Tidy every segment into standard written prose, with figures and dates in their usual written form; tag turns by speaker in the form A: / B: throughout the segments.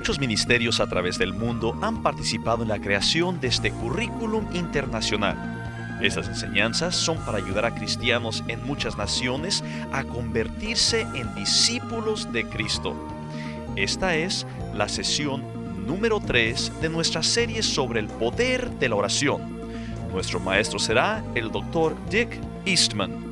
A: Muchos ministerios a través del mundo han participado en la creación de este currículum internacional. Estas enseñanzas son para ayudar a cristianos en muchas naciones a convertirse en discípulos de Cristo. Esta es la sesión número 3 de nuestra serie sobre el poder de la oración. Nuestro maestro será el Dr. Dick Eastman.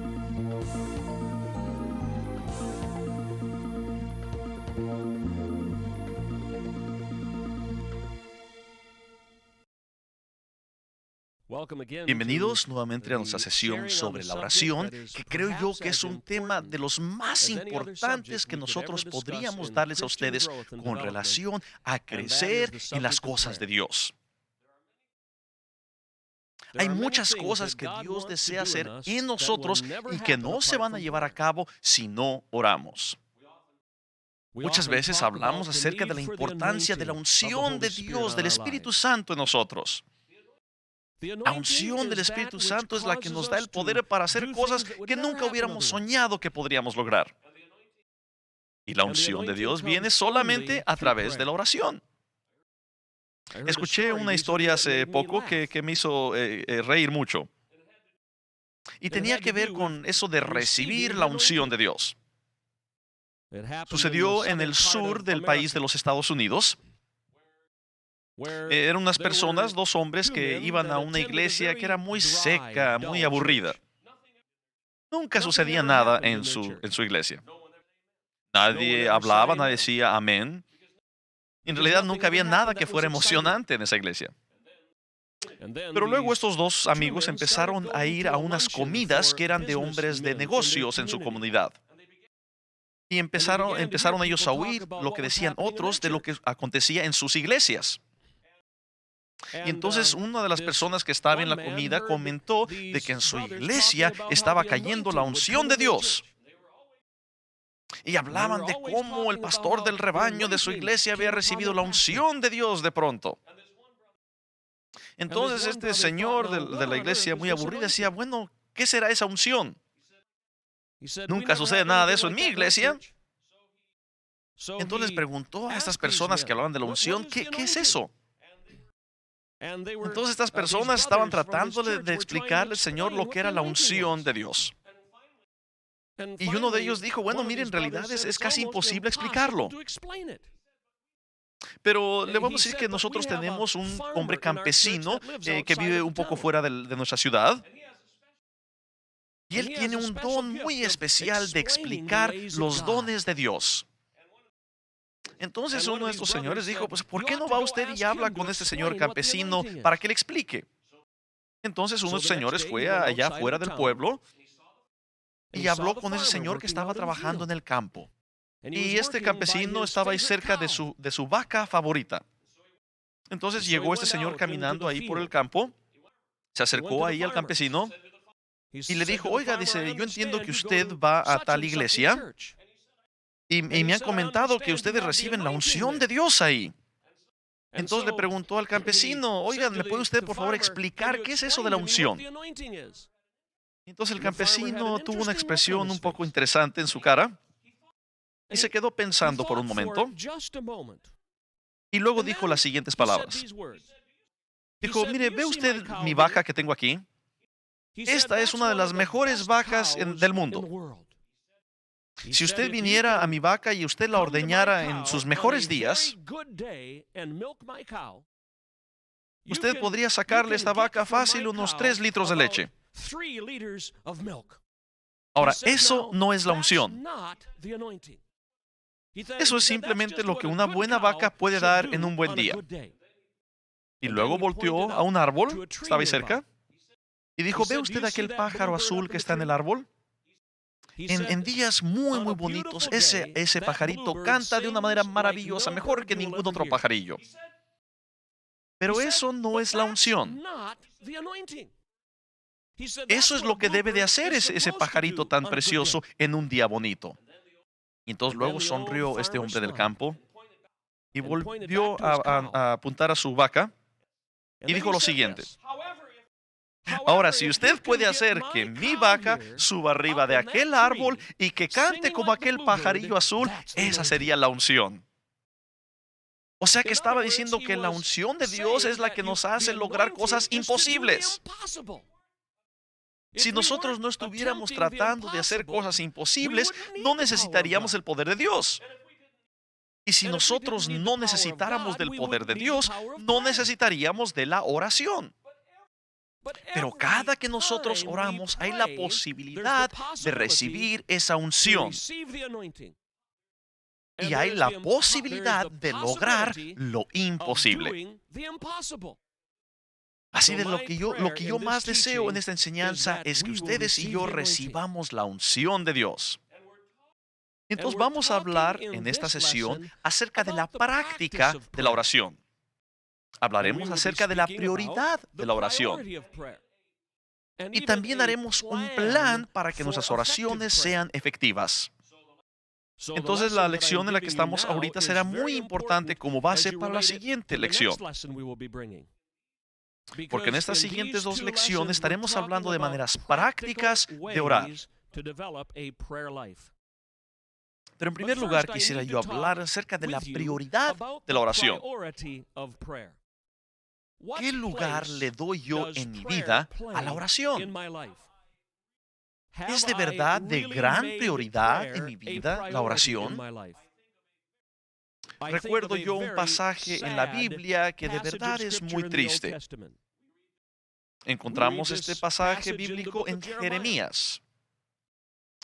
A: Bienvenidos nuevamente a nuestra sesión sobre la oración, que creo yo que es un tema de los más importantes que nosotros podríamos darles a ustedes con relación a crecer en las cosas de Dios. Hay muchas cosas que Dios desea hacer en nosotros y que no se van a llevar a cabo si no oramos. Muchas veces hablamos acerca de la importancia de la unción de Dios, del Espíritu Santo en nosotros. La unción del Espíritu Santo es la que nos da el poder para hacer cosas que nunca hubiéramos soñado que podríamos lograr. Y la unción de Dios viene solamente a través de la oración. Escuché una historia hace poco que me hizo reír mucho. Y tenía que ver con eso de recibir la unción de Dios. Sucedió en el sur del país de los Estados Unidos. Eran unas personas, dos hombres, que iban a una iglesia que era muy seca, muy aburrida. Nunca sucedía nada en su iglesia. Nadie hablaba, nadie decía amén. En realidad nunca había nada que fuera emocionante en esa iglesia. Pero luego estos dos amigos empezaron a ir a unas comidas que eran de hombres de negocios en su comunidad. Y empezaron ellos a oír lo que decían otros de lo que acontecía en sus iglesias. Y entonces una de las personas que estaba en la comida comentó de que en su iglesia estaba cayendo la unción de Dios. Y hablaban de cómo el pastor del rebaño de su iglesia había recibido la unción de Dios de pronto. Entonces este señor de la iglesia muy aburrido decía, bueno, ¿qué será esa unción? Nunca sucede nada de eso en mi iglesia. Entonces les preguntó a estas personas que hablaban de la unción, ¿qué es eso? Entonces estas personas estaban tratando de explicarle al Señor lo que era la unción de Dios. Y uno de ellos dijo, bueno, mire, en realidad es casi imposible explicarlo. Pero le vamos a decir que nosotros tenemos un hombre campesino que vive un poco fuera de nuestra ciudad. Y él tiene un don muy especial de explicar los dones de Dios. Entonces uno de estos señores dijo, pues ¿por qué no va usted y habla con este señor campesino para que le explique? Entonces uno de los señores fue allá afuera del pueblo y habló con ese señor que estaba trabajando en el campo. Y este campesino estaba ahí cerca de su vaca favorita. Entonces llegó este señor caminando ahí por el campo, se acercó ahí al campesino y le dijo, oiga, dice, yo entiendo que usted va a tal iglesia. Y me han comentado que ustedes reciben la unción de Dios ahí. Entonces le preguntó al campesino, oigan, ¿me puede usted por favor explicar qué es eso de la unción? Entonces el campesino tuvo una expresión un poco interesante en su cara y se quedó pensando por un momento y luego dijo las siguientes palabras. Dijo, mire, ¿ve usted mi vaca que tengo aquí? Esta es una de las mejores vacas del mundo. Si usted viniera a mi vaca y usted la ordeñara en sus mejores días, usted podría sacarle a esta vaca fácil unos 3 litros de leche. Ahora, eso no es la unción. Eso es simplemente lo que una buena vaca puede dar en un buen día. Y luego volteó a un árbol, estaba ahí cerca, y dijo, ¿ve usted aquel pájaro azul que está en el árbol? En días muy, muy bonitos, ese pajarito canta de una manera maravillosa, mejor que ningún otro pajarillo. Pero eso no es la unción. Eso es lo que debe de hacer ese pajarito tan precioso en un día bonito. Y entonces luego sonrió este hombre del campo y volvió a apuntar a su vaca y dijo lo siguiente. Ahora, si usted puede hacer que mi vaca suba arriba de aquel árbol y que cante como aquel pajarillo azul, esa sería la unción. O sea que estaba diciendo que la unción de Dios es la que nos hace lograr cosas imposibles. Si nosotros no estuviéramos tratando de hacer cosas imposibles, no necesitaríamos el poder de Dios. Y si nosotros no necesitáramos del poder de Dios, no necesitaríamos de la oración. Pero cada que nosotros oramos, hay la posibilidad de recibir esa unción. Y hay la posibilidad de lograr lo imposible. Así de lo que yo más deseo en esta enseñanza es que ustedes y yo recibamos la unción de Dios. Entonces vamos a hablar en esta sesión acerca de la práctica de la oración. Hablaremos acerca de la prioridad de la oración. Y también haremos un plan para que nuestras oraciones sean efectivas. Entonces la lección en la que estamos ahorita será muy importante como base para la siguiente lección. Porque en estas siguientes dos lecciones estaremos hablando de maneras prácticas de orar. Pero en primer lugar quisiera yo hablar acerca de la prioridad de la oración. ¿Qué lugar le doy yo en mi vida a la oración? ¿Es de verdad de gran prioridad en mi vida la oración? Recuerdo yo un pasaje en la Biblia que de verdad es muy triste. Encontramos este pasaje bíblico en Jeremías.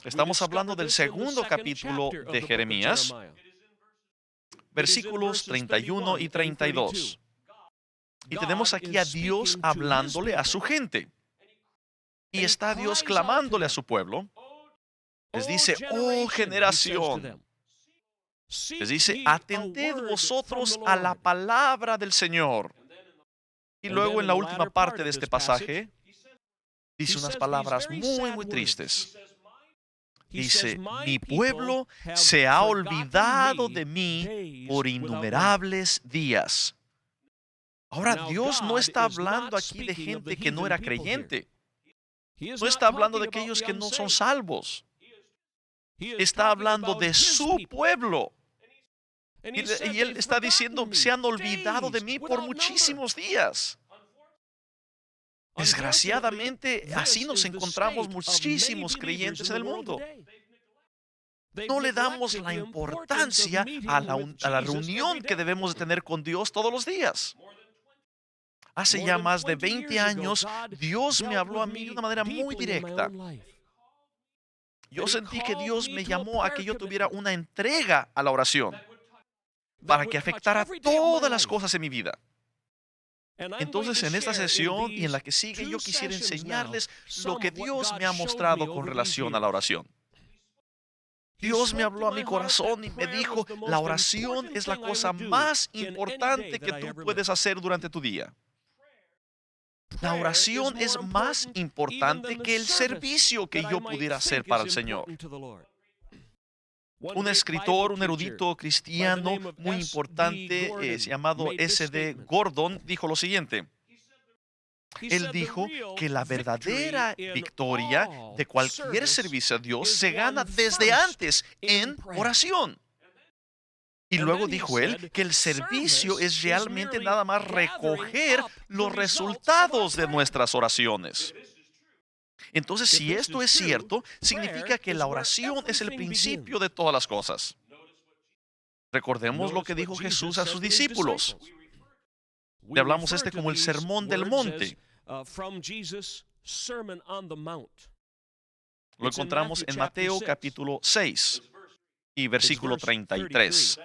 A: Estamos hablando del segundo capítulo de Jeremías, versículos 31 y 32. Y tenemos aquí a Dios hablándole a su gente. Y está Dios clamándole a su pueblo. Les dice, oh generación. Les dice, atended vosotros a la palabra del Señor. Y luego en la última parte de este pasaje, dice unas palabras muy, muy tristes. Dice, mi pueblo se ha olvidado de mí por innumerables días. Ahora, Dios no está hablando aquí de gente que no era creyente. No está hablando de aquellos que no son salvos. Está hablando de su pueblo. Y Él está diciendo, se han olvidado de mí por muchísimos días. Desgraciadamente, así nos encontramos muchísimos creyentes en el mundo. No le damos la importancia a la reunión que debemos de tener con Dios todos los días. Hace ya más de 20 años, Dios me habló a mí de una manera muy directa. Yo sentí que Dios me llamó a que yo tuviera una entrega a la oración para que afectara todas las cosas en mi vida. Entonces, en esta sesión y en la que sigue, yo quisiera enseñarles lo que Dios me ha mostrado con relación a la oración. Dios me habló a mi corazón y me dijo, la oración es la cosa más importante que tú puedes hacer durante tu día. La oración es más importante que el servicio que yo pudiera hacer para el Señor. Un escritor, un erudito cristiano muy importante, llamado S.D. Gordon, dijo lo siguiente. Él dijo que la verdadera victoria de cualquier servicio a Dios se gana desde antes en oración. Y luego dijo él que el servicio es realmente nada más recoger los resultados de nuestras oraciones. Entonces, si esto es cierto, significa que la oración es el principio de todas las cosas. Recordemos lo que dijo Jesús a sus discípulos. Le hablamos como el sermón del monte. Lo encontramos en Mateo capítulo 6 y versículo 33.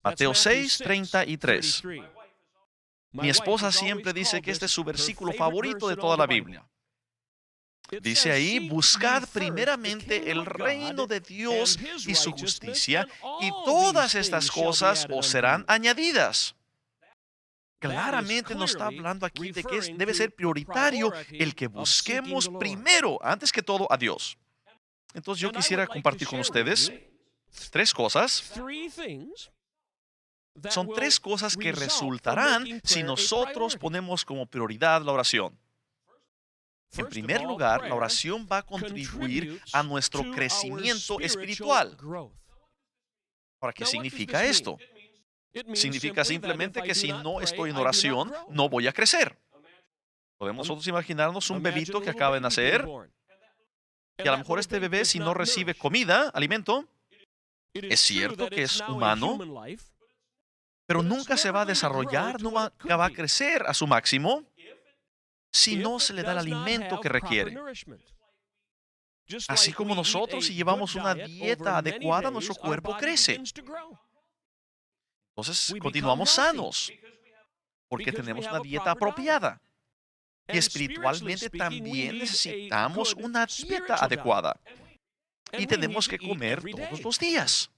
A: Mateo 6, 33. Mi esposa siempre dice que este es su versículo favorito de toda la Biblia. Dice ahí, buscad primeramente el reino de Dios y su justicia, y todas estas cosas os serán añadidas. Claramente nos está hablando aquí de que debe ser prioritario el que busquemos primero, antes que todo, a Dios. Entonces yo quisiera compartir con ustedes tres cosas. Son tres cosas que resultarán si nosotros ponemos como prioridad la oración. En primer lugar, la oración va a contribuir a nuestro crecimiento espiritual. Ahora, ¿qué significa esto? Significa simplemente que si no estoy en oración, no voy a crecer. Podemos nosotros imaginarnos un bebito que acaba de nacer y a lo mejor este bebé, si no recibe comida, alimento, es cierto que es humano, pero nunca se va a desarrollar, nunca va a crecer a su máximo si no se le da el alimento que requiere. Así como nosotros, si llevamos una dieta adecuada, nuestro cuerpo crece. Entonces, continuamos sanos porque tenemos una dieta apropiada. Y espiritualmente también necesitamos una dieta adecuada. Y tenemos que comer todos los días.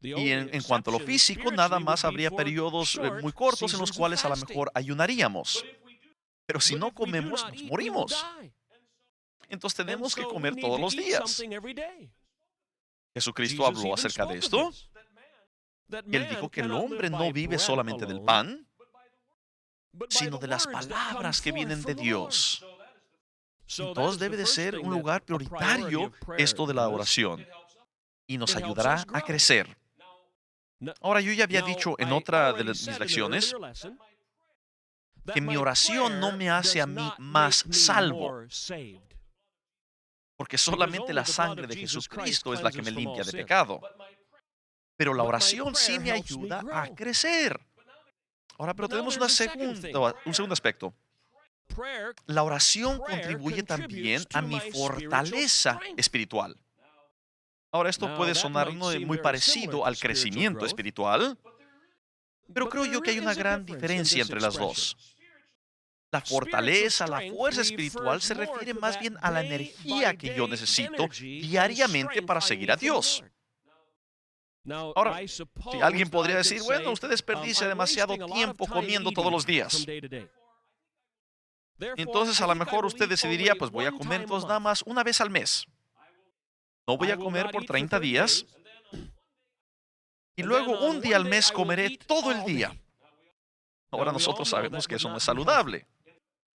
A: Y en cuanto a lo físico, nada más habría periodos muy cortos en los cuales a lo mejor ayunaríamos. Pero si no comemos, nos morimos. Entonces tenemos que comer todos los días. Jesucristo habló acerca de esto. Y él dijo que el hombre no vive solamente del pan, sino de las palabras que vienen de Dios. Entonces debe de ser un lugar prioritario esto de la oración. Y nos ayudará a crecer. Ahora, yo ya había dicho en otra de mis lecciones que mi oración no me hace a mí más salvo, porque solamente la sangre de Jesucristo es la que me limpia de pecado. Pero la oración sí me ayuda a crecer. Ahora, pero tenemos un segundo aspecto. La oración contribuye también a mi fortaleza espiritual. Ahora, esto puede sonar muy parecido al crecimiento espiritual, pero creo yo que hay una gran diferencia entre las dos. La fortaleza, la fuerza espiritual se refiere más bien a la energía que yo necesito diariamente para seguir a Dios. Ahora, si alguien podría decir, bueno, usted desperdicia demasiado tiempo comiendo todos los días. Entonces, a lo mejor usted decidiría, pues voy a comer entonces nada más una vez al mes. No voy a comer por 30 días. Y luego un día al mes comeré todo el día. Ahora nosotros sabemos que eso no es saludable.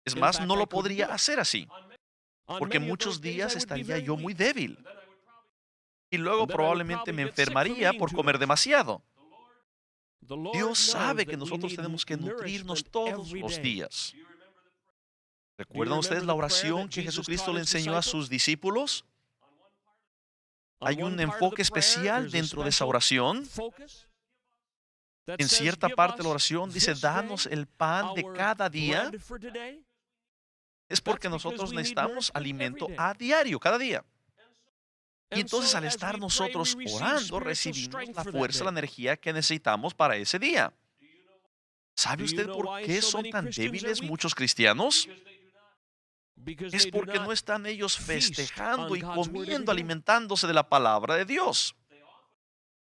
A: Es más, no lo podría hacer así. Porque muchos días estaría yo muy débil. Y luego probablemente me enfermaría por comer demasiado. Dios sabe que nosotros tenemos que nutrirnos todos los días. ¿Recuerdan ustedes la oración que Jesucristo le enseñó a sus discípulos? Hay un enfoque especial dentro de esa oración. En cierta parte de la oración dice, danos el pan de cada día. Es porque nosotros necesitamos alimento a diario, cada día. Y entonces al estar nosotros orando, recibimos la fuerza, la energía que necesitamos para ese día. ¿Sabe usted por qué son tan débiles muchos cristianos? Es porque no están ellos festejando y comiendo, alimentándose de la palabra de Dios.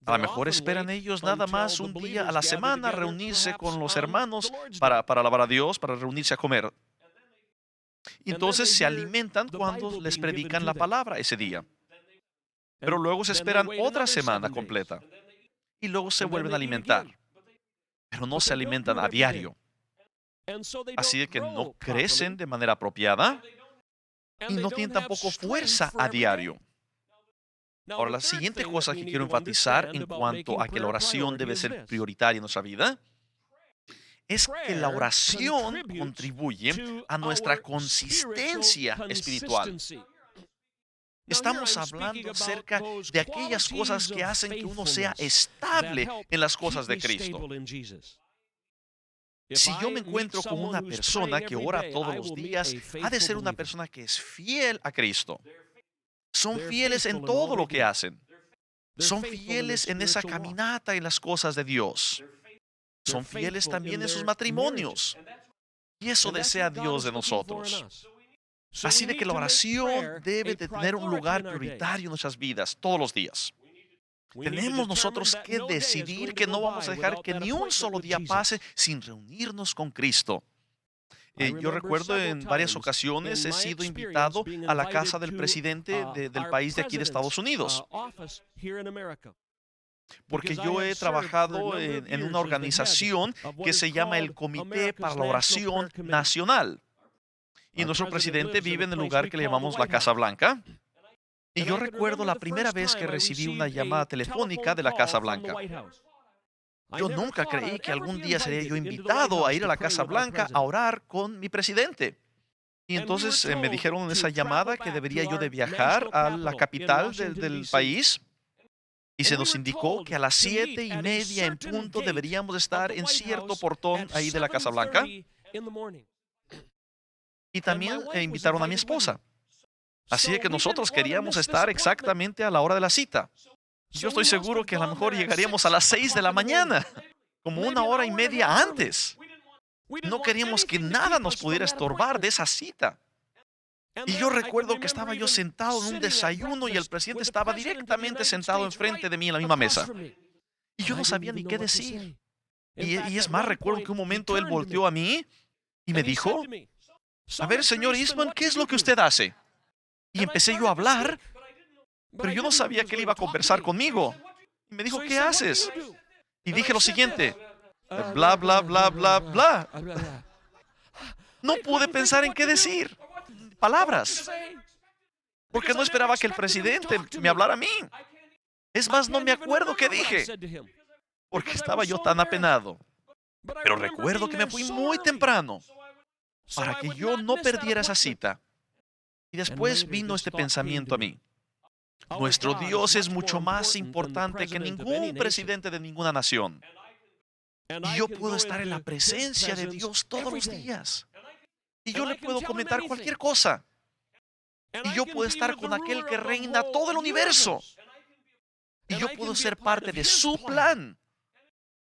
A: A lo mejor esperan ellos nada más un día a la semana reunirse con los hermanos para alabar a Dios, para reunirse a comer. Y entonces se alimentan cuando les predican la palabra ese día. Pero luego se esperan otra semana completa. Y luego se vuelven a alimentar. Pero no se alimentan a diario. Así de que no crecen de manera apropiada y no tienen tampoco fuerza a diario. Ahora, la siguiente cosa que quiero enfatizar en cuanto a que la oración debe ser prioritaria en nuestra vida es que la oración contribuye a nuestra consistencia espiritual. Estamos hablando acerca de aquellas cosas que hacen que uno sea estable en las cosas de Cristo. Si yo me encuentro con una persona que ora todos los días, ha de ser una persona que es fiel a Cristo. Son fieles en todo lo que hacen. Son fieles en esa caminata en las cosas de Dios. Son fieles también en sus matrimonios. Y eso desea Dios de nosotros. Así de que la oración debe de tener un lugar prioritario en nuestras vidas todos los días. Tenemos nosotros que decidir que no vamos a dejar que ni un solo día pase sin reunirnos con Cristo. Yo recuerdo en varias ocasiones he sido invitado a la casa del presidente del país de aquí de Estados Unidos. Porque yo he trabajado en una organización que se llama el Comité para la Oración Nacional. Y nuestro presidente vive en el lugar que le llamamos la Casa Blanca. Y yo recuerdo la primera vez que recibí una llamada telefónica de la Casa Blanca. Yo nunca creí que algún día sería yo invitado a ir a la Casa Blanca a orar con mi presidente. Y entonces me dijeron en esa llamada que debería yo de viajar a la capital del país. Y se nos indicó que a las 7:30 en punto deberíamos estar en cierto portón ahí de la Casa Blanca. Y también invitaron a mi esposa. Así que nosotros queríamos estar exactamente a la hora de la cita. Yo estoy seguro que a lo mejor llegaríamos a las 6 de la mañana, como una hora y media antes. No queríamos que nada nos pudiera estorbar de esa cita. Y yo recuerdo que estaba yo sentado en un desayuno y el presidente estaba directamente sentado enfrente de mí en la misma mesa. Y yo no sabía ni qué decir. Y es más, recuerdo que un momento él volteó a mí y me dijo, a ver, señor Eastman, ¿qué es lo que usted hace? Y empecé yo a hablar, pero yo no sabía que él iba a conversar conmigo. Y me dijo, ¿qué haces? Y dije lo siguiente, bla, bla, bla, bla, bla. No pude pensar en qué decir. Palabras. Porque no esperaba que el presidente me hablara a mí. Es más, no me acuerdo qué dije. Porque estaba yo tan apenado. Pero recuerdo que me fui muy temprano para que yo no perdiera esa cita. Y después vino este pensamiento a mí. Nuestro Dios es mucho más importante que ningún presidente de ninguna nación. Y yo puedo estar en la presencia de Dios todos los días. Y yo le puedo comentar cualquier cosa. Y yo puedo estar con aquel que reina todo el universo. Y yo puedo ser parte de su plan.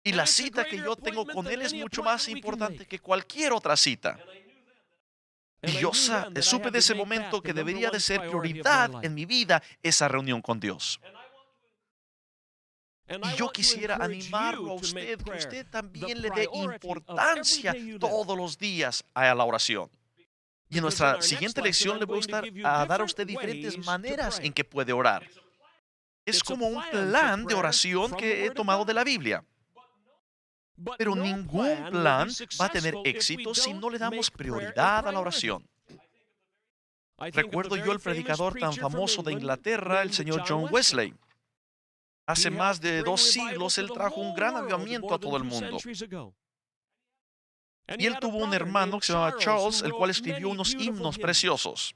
A: Y la cita que yo tengo con él es mucho más importante que cualquier otra cita. Y yo supe de ese momento que debería de ser prioridad en mi vida esa reunión con Dios. Y yo quisiera animarlo a usted, que usted también le dé importancia todos los días a la oración. Y en nuestra siguiente lección le voy a dar a usted diferentes maneras en que puede orar. Es como un plan de oración que he tomado de la Biblia. Pero ningún plan va a tener éxito si no le damos prioridad a la oración. Recuerdo yo el predicador tan famoso de Inglaterra, el señor John Wesley. Hace más de 2 siglos él trajo un gran avivamiento a todo el mundo. Y él tuvo un hermano que se llamaba Charles, el cual escribió unos himnos preciosos.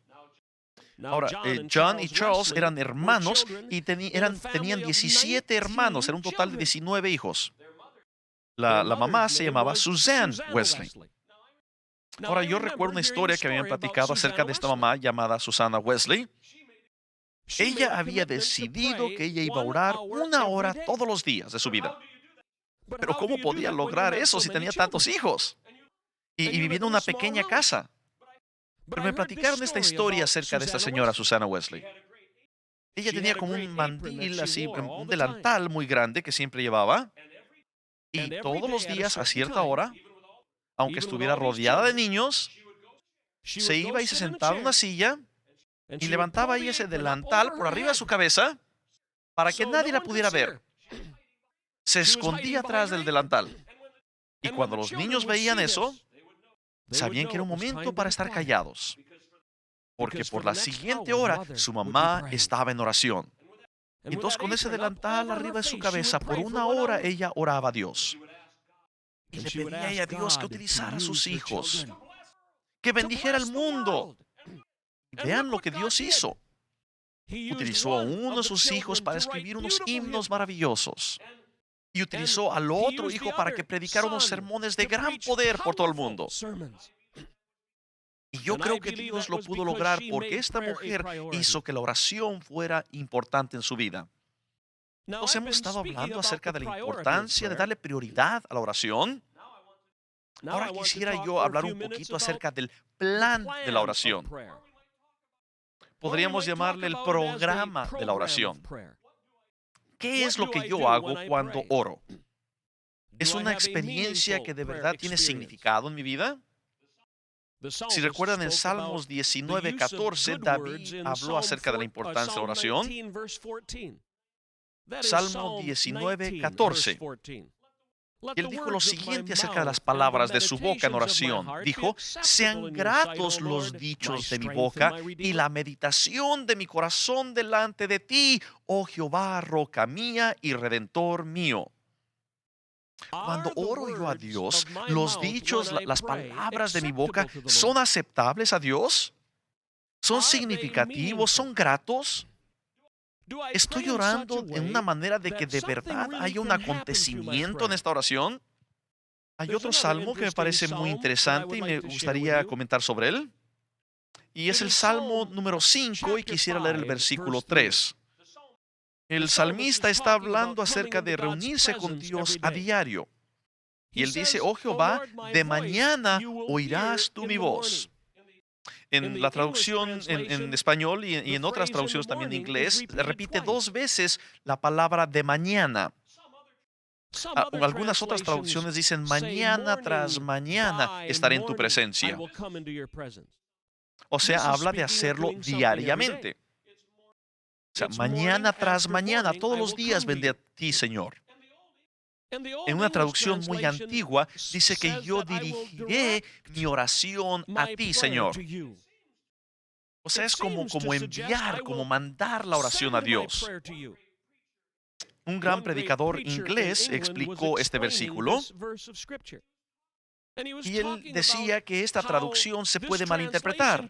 A: Ahora, John y Charles eran hermanos y tenían 17 hermanos, era un total de 19 hijos. La mamá se llamaba Suzanne Wesley. Ahora, yo recuerdo una historia que habían platicado acerca de esta mamá llamada Susanna Wesley. Ella había decidido que ella iba a orar 1 hora todos los días de su vida. Pero ¿cómo podía lograr eso si tenía tantos hijos? Y vivía en una pequeña casa. Pero me platicaron esta historia acerca de esta señora Susanna Wesley. Ella tenía como un mandil, así, un delantal muy grande que siempre llevaba. Y todos los días, a cierta hora, aunque estuviera rodeada de niños, se iba y se sentaba en una silla y levantaba ahí ese delantal por arriba de su cabeza para que nadie la pudiera ver. Se escondía atrás del delantal. Y cuando los niños veían eso, sabían que era un momento para estar callados. Porque por la siguiente hora su mamá estaba en oración. Entonces con ese delantal arriba de su cabeza, por 1 hora ella oraba a Dios. Y le pedía a Dios que utilizara a sus hijos, que bendijera al mundo. Y vean lo que Dios hizo. Utilizó a uno de sus hijos para escribir unos himnos maravillosos. Y utilizó al otro hijo para que predicara unos sermones de gran poder por todo el mundo. Y yo creo que Dios lo pudo lograr porque esta mujer hizo que la oración fuera importante en su vida. Nos hemos estado hablando acerca de la importancia de darle prioridad a la oración. Ahora quisiera yo hablar un poquito acerca del plan de la oración. Podríamos llamarle el programa de la oración. ¿Qué es lo que yo hago cuando oro? ¿Es una experiencia que de verdad tiene significado en mi vida? Si recuerdan en Salmos 19:14, David habló acerca de la importancia de la oración. Salmo 19:14. Y él dijo lo siguiente acerca de las palabras de su boca en oración. Dijo, sean gratos los dichos de mi boca y la meditación de mi corazón delante de ti, oh Jehová, roca mía y redentor mío. Cuando oro yo a Dios, los dichos, las palabras de mi boca, ¿son aceptables a Dios? ¿Son significativos? ¿Son gratos? ¿Estoy orando en una manera de que de verdad haya un acontecimiento en esta oración? Hay otro salmo que me parece muy interesante y me gustaría comentar sobre él. Y es el Salmo número 5 y quisiera leer el versículo 3. El salmista está hablando acerca de reunirse con Dios a diario. Y él dice, oh Jehová, de mañana oirás tú mi voz. En la traducción en español y en otras traducciones también en inglés, repite 2 veces la palabra de mañana. Algunas otras traducciones dicen, mañana tras mañana estaré en tu presencia. O sea, habla de hacerlo diariamente. O sea, mañana tras mañana, todos los días vendré a ti, Señor. En una traducción muy antigua, dice que yo dirigiré mi oración a ti, Señor. O sea, es como enviar, como mandar la oración a Dios. Un gran predicador inglés explicó este versículo y él decía que esta traducción se puede malinterpretar.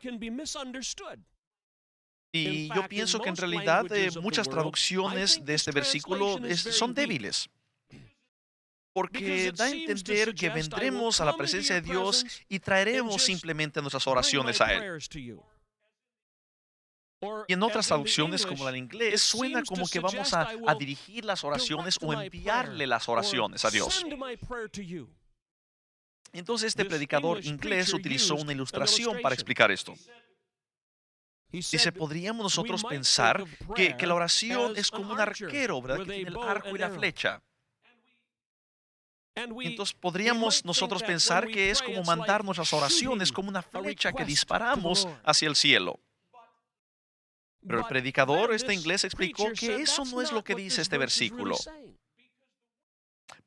A: Y yo pienso que en realidad muchas traducciones de este versículo son débiles. Porque da a entender que vendremos a la presencia de Dios y traeremos simplemente nuestras oraciones a Él. Y en otras traducciones, como la en inglés, suena como que vamos a dirigir las oraciones o enviarle las oraciones a Dios. Entonces este predicador inglés utilizó una ilustración para explicar esto. Dice, podríamos nosotros pensar que la oración es como un arquero, ¿verdad? Que tiene el arco y la flecha. Entonces podríamos nosotros pensar que es como mandar nuestras oraciones como una flecha que disparamos hacia el cielo. Pero el predicador inglés explicó que eso no es lo que dice este versículo.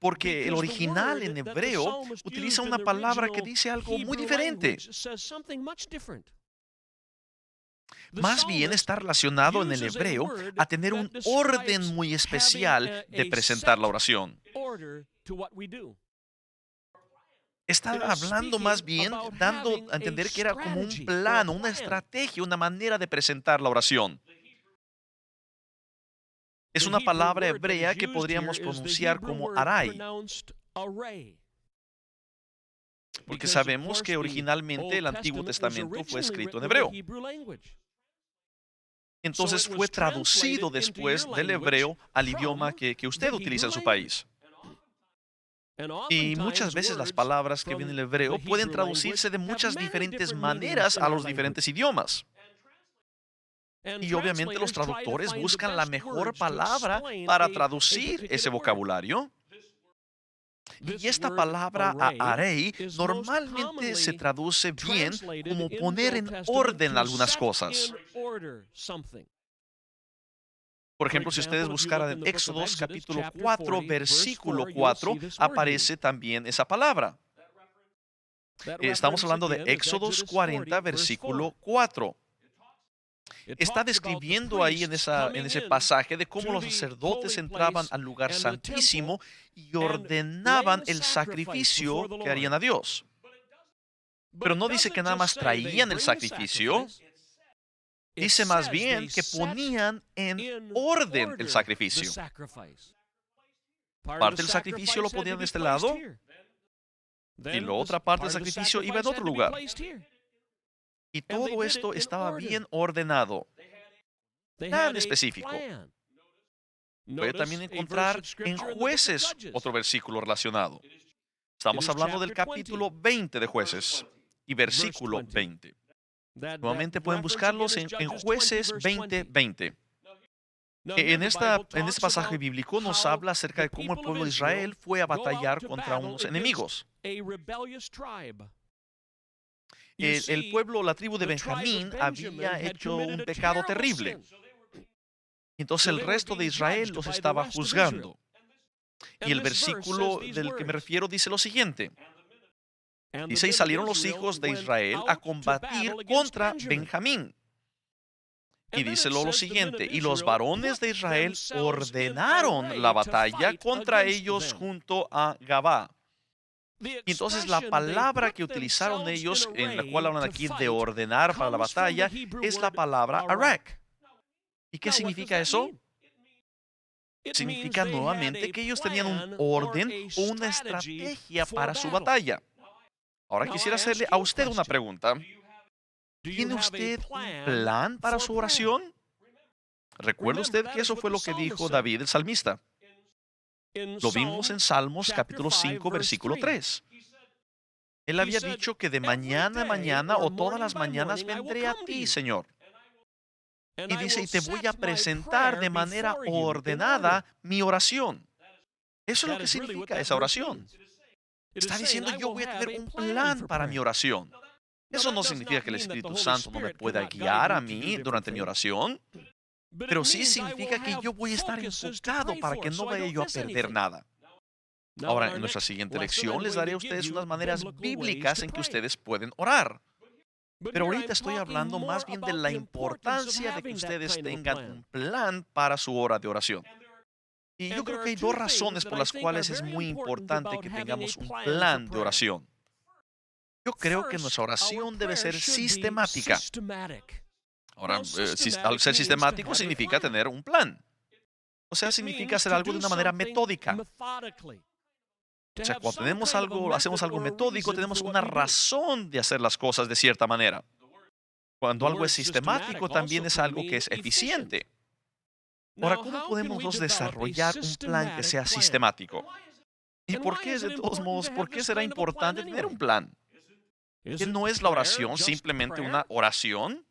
A: Porque el original en hebreo utiliza una palabra que dice algo muy diferente. Más bien está relacionado en el hebreo a tener un orden muy especial de presentar la oración. Está hablando más bien, dando a entender que era como un plano, una estrategia, una manera de presentar la oración. Es una palabra hebrea que podríamos pronunciar como aray. Porque sabemos que originalmente el Antiguo Testamento fue escrito en hebreo. Entonces fue traducido después del hebreo al idioma que usted utiliza en su país. Y muchas veces las palabras que vienen del hebreo pueden traducirse de muchas diferentes maneras a los diferentes idiomas. Y obviamente los traductores buscan la mejor palabra para traducir ese vocabulario. Y esta palabra array normalmente se traduce bien como poner en orden algunas cosas. Por ejemplo, si ustedes buscaran en Éxodos capítulo 4, versículo 4, aparece también esa palabra. Estamos hablando de Éxodos 40, versículo 4. Está describiendo ahí en ese pasaje de cómo los sacerdotes entraban al lugar santísimo y ordenaban el sacrificio que harían a Dios. Pero no dice que nada más traían el sacrificio. Dice más bien que ponían en orden el sacrificio. Parte del sacrificio lo ponían de este lado y la otra parte del sacrificio iba en otro lugar. Y todo esto estaba bien ordenado, tan específico. Puede también encontrar en Jueces otro versículo relacionado. Estamos hablando del capítulo 20 de Jueces y versículo 20. Nuevamente pueden buscarlos en Jueces 20:20. En este pasaje bíblico nos habla acerca de cómo el pueblo de Israel fue a batallar contra unos enemigos. El pueblo, la tribu de Benjamín, había hecho un pecado terrible. Entonces el resto de Israel los estaba juzgando. Y el versículo del que me refiero dice lo siguiente. Dice, y salieron los hijos de Israel a combatir contra Benjamín. Y dice lo siguiente, y los varones de Israel ordenaron la batalla contra ellos junto a Gabá. Y entonces la palabra que utilizaron ellos, en la cual hablan aquí de ordenar para la batalla, es la palabra arak. ¿Y qué significa eso? Significa nuevamente que ellos tenían un orden o una estrategia para su batalla. Ahora quisiera hacerle a usted una pregunta. ¿Tiene usted un plan para su oración? ¿Recuerda usted que eso fue lo que dijo David el salmista? Lo vimos en Salmos capítulo 5, versículo 3. Él había dicho que de mañana a mañana o todas las mañanas vendré a ti, Señor. Y dice, y te voy a presentar de manera ordenada mi oración. Eso es lo que significa esa oración. Está diciendo, yo voy a tener un plan para mi oración. Eso no significa que el Espíritu Santo no me pueda guiar a mí durante mi oración, pero sí significa que yo voy a estar enfocado para que no vaya yo a perder nada. Ahora, en nuestra siguiente lección les daré a ustedes unas maneras bíblicas en que ustedes pueden orar. Pero ahorita estoy hablando más bien de la importancia de que ustedes tengan un plan para su hora de oración. Y yo creo que hay dos razones por las cuales es muy importante que tengamos un plan de oración. Yo creo que nuestra oración debe ser sistemática. Ahora, al ser sistemático significa tener un plan. O sea, significa hacer algo de una manera metódica. O sea, cuando tenemos algo, hacemos algo metódico, tenemos una razón de hacer las cosas de cierta manera. Cuando algo es sistemático, también es algo que es eficiente. Ahora, ¿cómo podemos nosotros desarrollar un plan que sea sistemático? ¿Y por qué, de todos modos, por qué será importante tener un plan? ¿Que no es la oración simplemente una oración?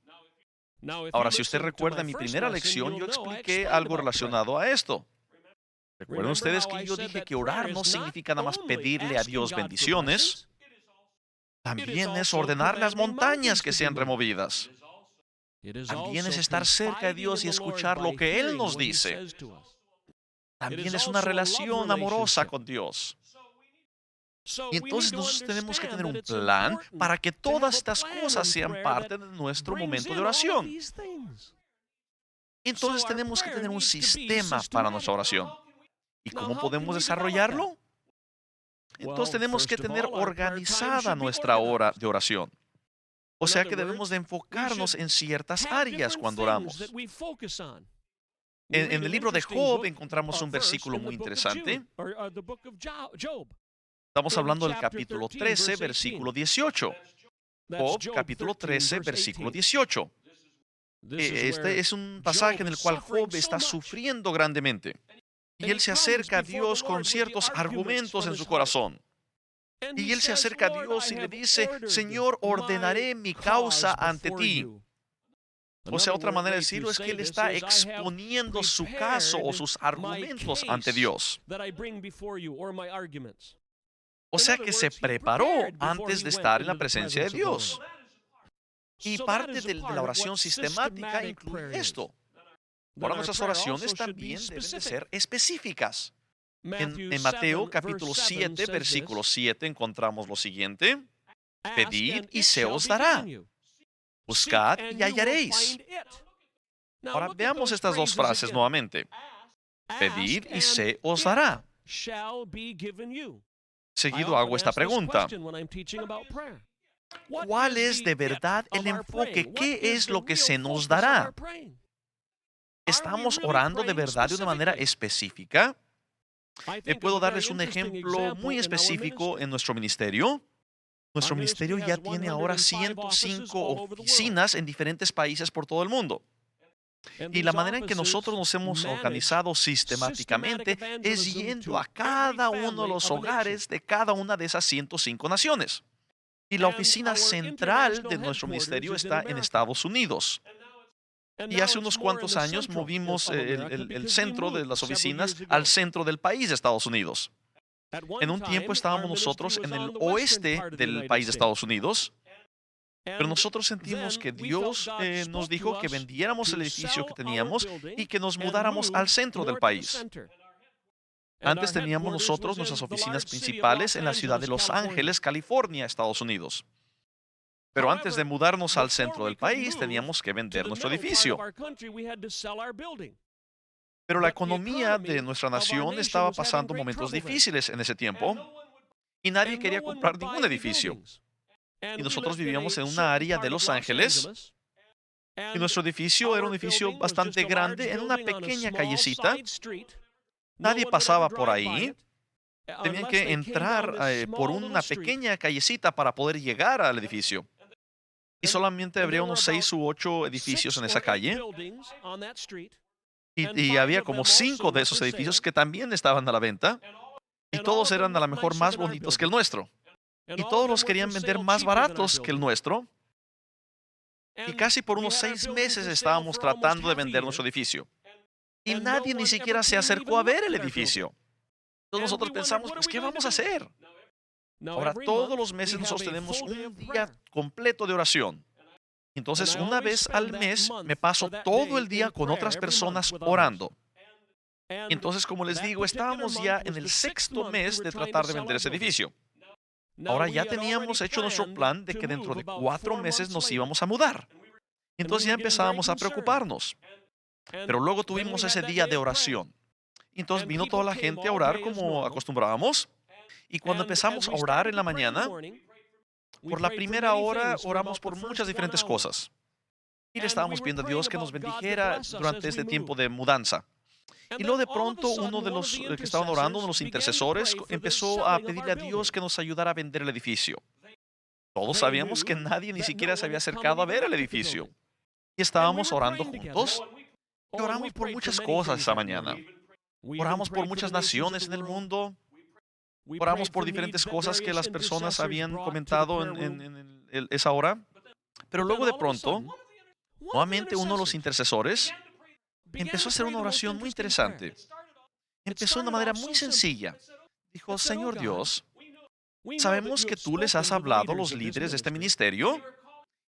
A: Ahora, si usted recuerda mi primera lección, yo expliqué algo relacionado a esto. ¿Recuerdan ustedes que yo dije que orar no significa nada más pedirle a Dios bendiciones? También es ordenar las montañas que sean removidas. También es estar cerca de Dios y escuchar lo que Él nos dice. También es una relación amorosa con Dios. Y entonces nosotros tenemos que tener un plan para que todas estas cosas sean parte de nuestro momento de oración. Entonces tenemos que tener un sistema para nuestra oración. ¿Y cómo podemos desarrollarlo? Entonces tenemos que tener organizada nuestra hora de oración. O sea que debemos de enfocarnos en ciertas áreas cuando oramos. En el libro de Job encontramos un versículo muy interesante. Estamos hablando del capítulo 13, versículo 18. Job, capítulo 13, versículo 18. Este es un pasaje en el cual Job está sufriendo grandemente. Y él se acerca a Dios con ciertos argumentos en su corazón. Y él se acerca a Dios y le dice, Señor, ordenaré mi causa ante ti. O sea, otra manera de decirlo es que él está exponiendo su caso o sus argumentos ante Dios. O sea que se preparó antes de estar en la presencia de Dios. Y parte de la oración sistemática incluye esto. Ahora nuestras oraciones también deben de ser específicas. En Mateo capítulo 7, versículo 7 encontramos lo siguiente. Pedid y se os dará. Buscad y hallaréis. Ahora veamos estas dos frases nuevamente. Pedid y se os dará. Seguido hago esta pregunta. ¿Cuál es de verdad el enfoque? ¿Qué es lo que se nos dará? ¿Estamos orando de verdad de una manera específica? Puedo darles un ejemplo muy específico en nuestro ministerio. Nuestro ministerio ya tiene ahora 105 oficinas en diferentes países por todo el mundo. Y la manera en que nosotros nos hemos organizado sistemáticamente es yendo a cada uno de los hogares de cada una de esas 105 naciones. Y la oficina central de nuestro ministerio está en Estados Unidos. Y hace unos cuantos años movimos el centro de las oficinas al centro del país de Estados Unidos. En un tiempo estábamos nosotros en el oeste del país de Estados Unidos, pero nosotros sentimos que Dios nos dijo que vendiéramos el edificio que teníamos y que nos mudáramos al centro del país. Antes teníamos nosotros nuestras oficinas principales en la ciudad de Los Ángeles, California, Estados Unidos. Pero antes de mudarnos al centro del país, teníamos que vender nuestro edificio. Pero la economía de nuestra nación estaba pasando momentos difíciles en ese tiempo y nadie quería comprar ningún edificio. Y nosotros vivíamos en una área de Los Ángeles y nuestro edificio era un edificio bastante grande en una pequeña callecita. Nadie pasaba por ahí. Tenían que entrar por una pequeña callecita para poder llegar al edificio. Y solamente habría unos 6 u 8 edificios en esa calle. Y había como 5 de esos edificios que también estaban a la venta. Y todos eran a lo mejor más bonitos que el nuestro. Y todos los querían vender más baratos que el nuestro. Y casi por unos 6 meses estábamos tratando de vender nuestro edificio. Y nadie ni siquiera se acercó a ver el edificio. Entonces nosotros pensamos, pues, ¿qué vamos a hacer? Ahora, todos los meses nosotros tenemos un día completo de oración. Entonces, una vez al mes me paso todo el día con otras personas orando. Entonces, como les digo, estábamos ya en el 6º mes de tratar de vender ese edificio. Ahora ya teníamos hecho nuestro plan de que dentro de 4 meses nos íbamos a mudar. Entonces ya empezábamos a preocuparnos. Pero luego tuvimos ese día de oración. Entonces vino toda la gente a orar como acostumbrábamos. Y cuando empezamos a orar en la mañana, por la primera hora oramos por muchas diferentes cosas. Y le estábamos pidiendo a Dios que nos bendijera durante este tiempo de mudanza. Y luego de pronto uno de los que estaban orando, uno de los intercesores, empezó a pedirle a Dios que nos ayudara a vender el edificio. Todos sabíamos que nadie ni siquiera se había acercado a ver el edificio. Y estábamos orando juntos. Y oramos por muchas cosas esa mañana. Oramos por muchas naciones en el mundo. Oramos por diferentes cosas que las personas habían comentado en esa hora. Pero luego de pronto, nuevamente uno de los intercesores empezó a hacer una oración muy interesante. Empezó de una manera muy sencilla. Dijo, Señor Dios, sabemos que tú les has hablado a los líderes de este ministerio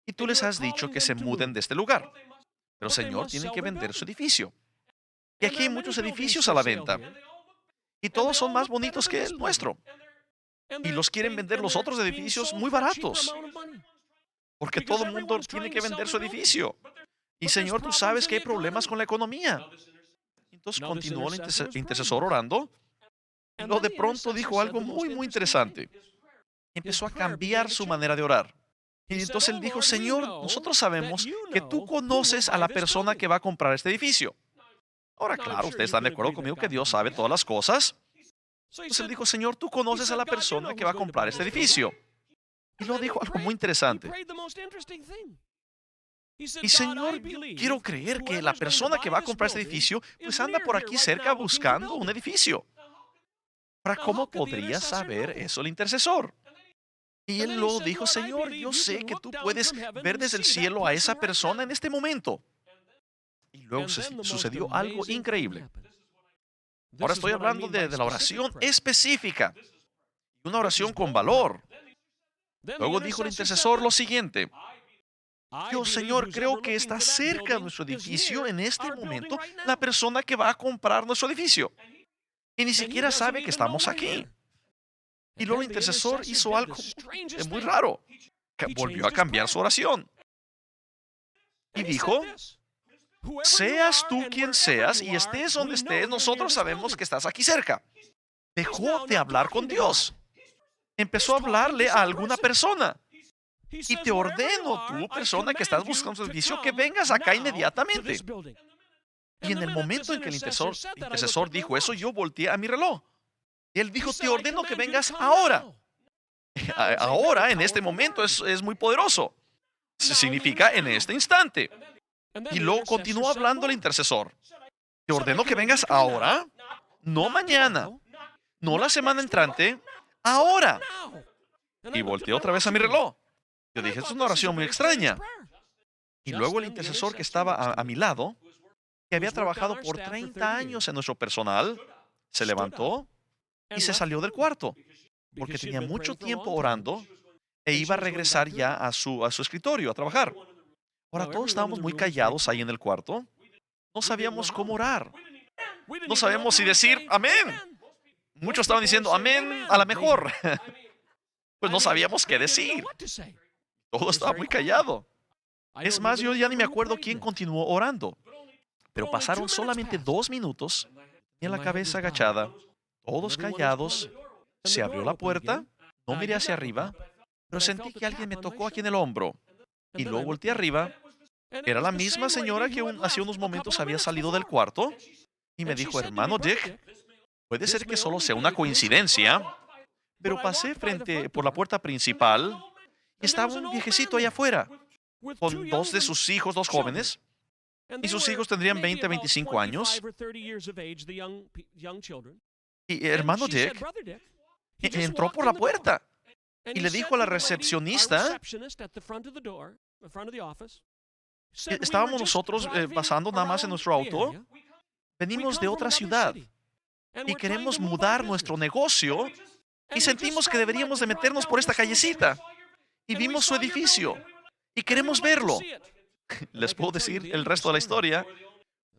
A: y tú les has dicho que se muden de este lugar. Pero Señor, tienen que vender su edificio. Y aquí hay muchos edificios a la venta. Y todos son más bonitos que el nuestro. Y los quieren vender los otros edificios muy baratos. Porque todo el mundo tiene que vender su edificio. Y Señor, tú sabes que hay problemas con la economía. Entonces continuó el intercesor orando. Y luego de pronto dijo algo muy, muy interesante. Empezó a cambiar su manera de orar. Y entonces él dijo, Señor, nosotros sabemos que tú conoces a la persona que va a comprar este edificio. Ahora, claro, ustedes están de acuerdo conmigo que Dios sabe todas las cosas. Entonces él dijo, Señor, tú conoces a la persona que va a comprar este edificio. Y luego dijo algo muy interesante. Y Señor, yo quiero creer que la persona que va a comprar este edificio, pues anda por aquí cerca buscando un edificio. Ahora, ¿cómo podría saber eso el intercesor? Y él luego dijo, Señor, yo sé que tú puedes ver desde el cielo a esa persona en este momento. Y luego sucedió algo increíble. Ahora estoy hablando de la oración específica. Una oración con valor. Luego dijo el intercesor lo siguiente. Yo, Señor, creo que está cerca de nuestro edificio en este momento la persona que va a comprar nuestro edificio. Y ni siquiera sabe que estamos aquí. Y luego el intercesor hizo algo muy raro. Que volvió a cambiar su oración. Y dijo, seas tú quien seas y estés donde estés, nosotros sabemos que estás aquí cerca. Dejó de hablar con Dios. Empezó a hablarle a alguna persona. Y te ordeno, tú, persona que estás buscando servicio, que vengas acá inmediatamente. Y en el momento en que el intercesor dijo eso, yo volteé a mi reloj. Y él dijo, te ordeno que vengas ahora. Ahora, en este momento, es muy poderoso. Significa en este instante. Y luego continuó hablando el intercesor. Te ordeno que vengas ahora, no mañana, no la semana entrante, ahora. Y volteé otra vez a mi reloj. Yo dije, es una oración muy extraña. Y luego el intercesor que estaba a mi lado, que había trabajado por 30 años en nuestro personal, se levantó y se salió del cuarto, porque tenía mucho tiempo orando e iba a regresar ya a su escritorio a trabajar. Ahora todos estábamos muy callados ahí en el cuarto. No sabíamos cómo orar. No sabíamos si decir amén. Muchos estaban diciendo amén a la mejor. Pues no sabíamos qué decir. Todo estaba muy callado. Es más, yo ya ni me acuerdo quién continuó orando. Pero pasaron solamente 2 minutos, tenía la cabeza agachada, todos callados, se abrió la puerta, no miré hacia arriba, pero sentí que alguien me tocó aquí en el hombro. Y luego volteé arriba, era la misma señora que hace unos momentos había salido del cuarto, y me dijo, hermano Dick, puede ser que solo sea una coincidencia, pero pasé por la puerta principal y estaba un viejecito allá afuera, con dos de sus hijos, dos jóvenes, y sus hijos tendrían 20, 25 años. Y hermano Dick entró por la puerta y le dijo a la recepcionista, estábamos nosotros pasando nada más en nuestro auto, venimos de otra ciudad y queremos mudar nuestro negocio y sentimos que deberíamos de meternos por esta callecita y vimos su edificio y queremos verlo. Les puedo decir el resto de la historia.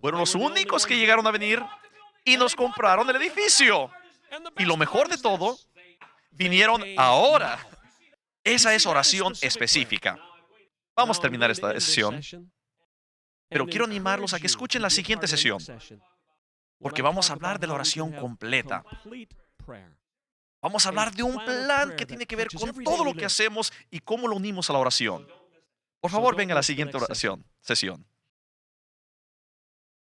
A: Fueron los únicos que llegaron a venir y nos compraron el edificio. Y lo mejor de todo, vinieron ahora. Esa es oración específica. Vamos a terminar esta sesión, pero quiero animarlos a que escuchen la siguiente sesión, porque vamos a hablar de la oración completa. Vamos a hablar de un plan que tiene que ver con todo lo que hacemos y cómo lo unimos a la oración. Por favor, venga a la siguiente sesión.